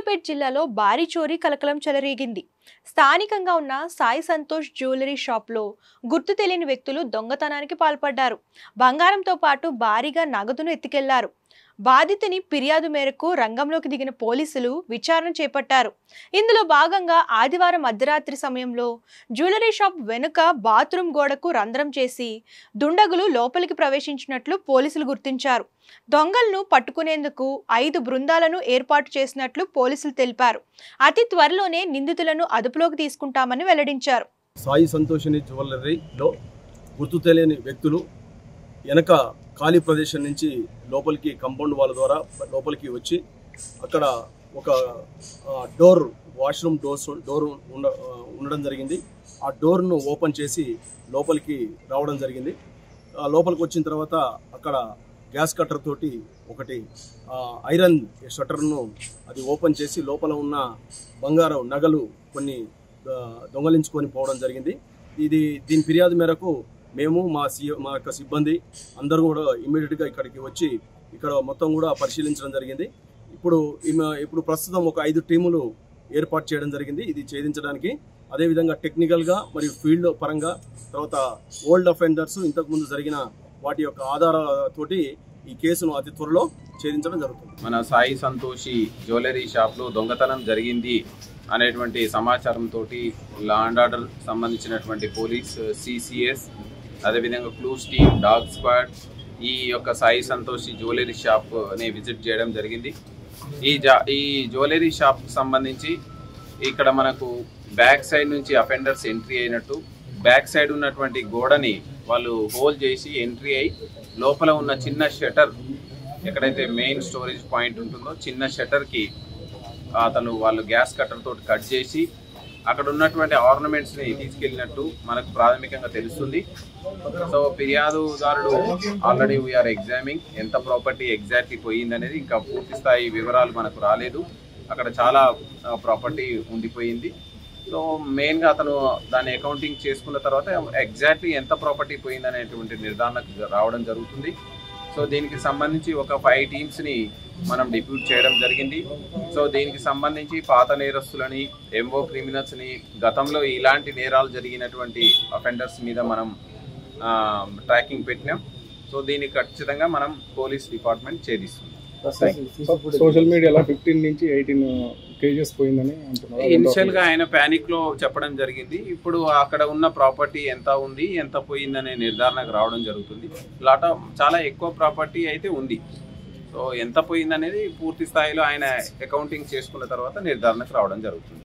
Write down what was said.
సూర్యాపేట జిల్లాలో భారీ చోరీ కలకలం చెలరేగింది. స్థానికంగా ఉన్న సాయి సంతోష్ జ్యువెలరీ షాప్లో గుర్తు తెలియని వ్యక్తులు దొంగతనానికి పాల్పడ్డారు. బంగారంతో పాటు భారీగా నగదును ఎత్తుకెళ్లారు. బాధితుని ఫిర్యాదు మేరకు రంగంలోకి దిగిన పోలీసులు విచారణ చేపట్టారు. ఇందులో భాగంగా ఆదివారం అర్ధరాత్రి సమయంలో జ్యువెలరీ షాప్ వెనుక బాత్రూమ్ గోడకు రంధ్రం చేసి దుండగులు లోపలికి ప్రవేశించినట్లు పోలీసులు గుర్తించారు. దొంగలను పట్టుకునేందుకు 5 బృందాలను ఏర్పాటు చేసినట్లు పోలీసులు తెలిపారు. అతి త్వరలోనే నిందితులను అదుపులోకి తీసుకుంటామని వెల్లడించారు. సాయి సంతోషిని జ్యువెలరీలో గుర్తు తెలియని వ్యక్తులు వెనక ఖాళీ ప్రదేశం నుంచి లోపలికి కాంపౌండ్ వాళ్ళ ద్వారా లోపలికి వచ్చి అక్కడ ఒక డోర్ వాష్రూమ్ డోర్ ఉండడం జరిగింది. ఆ డోర్ను ఓపెన్ చేసి లోపలికి రావడం జరిగింది. లోపలికి వచ్చిన తర్వాత అక్కడ గ్యాస్ కట్టర్ తోటి ఒకటి ఐరన్ షట్టర్ను అది ఓపెన్ చేసి లోపల ఉన్న బంగారం నగలు కొన్ని దొంగలించుకొని పోవడం జరిగింది. దీని ఫిర్యాదు మేరకు మేము మా యొక్క సిబ్బంది అందరూ కూడా ఇమ్మీడియట్గా ఇక్కడికి వచ్చి ఇక్కడ మొత్తం కూడా పరిశీలించడం జరిగింది. ఇప్పుడు ప్రస్తుతం ఒక 5 టీములు ఏర్పాటు చేయడం జరిగింది ఇది ఛేదించడానికి. అదేవిధంగా టెక్నికల్గా మరియు ఫీల్డ్ పరంగా తర్వాత ఓల్డ్ అఫెండర్స్ ఇంతకుముందు జరిగిన వాటి యొక్క ఆధారాలతోటి ఈ కేసును అతి త్వరలో ఛేదించడం జరుగుతుంది. మన సాయి సంతోషి జ్యువెలరీ షాప్లో దొంగతనం జరిగింది అనేటువంటి సమాచారంతో లా అండ్ ఆర్డర్ సంబంధించినటువంటి పోలీస్ సిసిఎస్ అదేవిధంగా క్లూస్ టీమ్ డాగ్ స్క్వాడ్ ఈ యొక్క సాయి సంతోషి జ్యువెలరీ షాప్ని విజిట్ చేయడం జరిగింది. ఈ జ్యువెలరీ షాప్ సంబంధించి ఇక్కడ మనకు బ్యాక్ సైడ్ నుంచి అఫెండర్స్ ఎంట్రీ అయినట్టు బ్యాక్ సైడ్ ఉన్నటువంటి గోడని వాళ్ళు హోల్ చేసి ఎంట్రీ అయి లోపల ఉన్న చిన్న షట్టర్ ఎక్కడైతే మెయిన్ స్టోరేజ్ పాయింట్ ఉంటుందో చిన్న షట్టర్కి వాళ్ళు గ్యాస్ కట్టర్ తోటి కట్ చేసి అక్కడ ఉన్నటువంటి ఆర్నమెంట్స్ని తీసుకెళ్ళినట్టు మనకు ప్రాథమికంగా తెలుస్తుంది. సో ఫిర్యాదుదారుడు ఆల్రెడీ వీఆర్ ఎగ్జామింగ్ ఎంత ప్రాపర్టీ ఎగ్జాక్ట్లీ పోయిందనేది ఇంకా పూర్తి స్థాయి వివరాలు మనకు రాలేదు. అక్కడ చాలా ప్రాపర్టీ ఉండిపోయింది. సో మెయిన్గా అతను దాన్ని అకౌంటింగ్ చేసుకున్న తర్వాత ఎగ్జాక్ట్లీ ఎంత ప్రాపర్టీ పోయిందనేటువంటి నిర్ధారణకు రావడం జరుగుతుంది. సో దీనికి సంబంధించి ఒక 5 టీమ్స్ని మనం డిప్యూట్ చేయడం జరిగింది. సో దీనికి సంబంధించి పాత నేరస్తులని ఎంఓ క్రిమినల్స్ని గతంలో ఇలాంటి నేరాలు జరిగినటువంటి అఫెండర్స్ మీద మనం ట్రాకింగ్ పెట్టినాం. సో దీనికి ఖచ్చితంగా మనం పోలీస్ డిపార్ట్మెంట్ ఛేదిస్తుంది. సోషల్ మీడియాలో 15 నుంచి 18 కేజెస్ పోయిందని అంటున్నారు. ఇనిషియల్గా ఆయన ప్యానిక్లో చెప్పడం జరిగింది. ఇప్పుడు అక్కడ ఉన్న ప్రాపర్టీ ఎంత ఉంది ఎంత పోయిందనే నిర్ధారణకు రావడం జరుగుతుంది. చాలా ఎక్కువ ప్రాపర్టీ అయితే ఉంది. సో ఎంత పోయిందనేది పూర్తి స్థాయిలో ఆయన అకౌంటింగ్ చేసుకున్న తర్వాత నిర్ధారణకు రావడం జరుగుతుంది.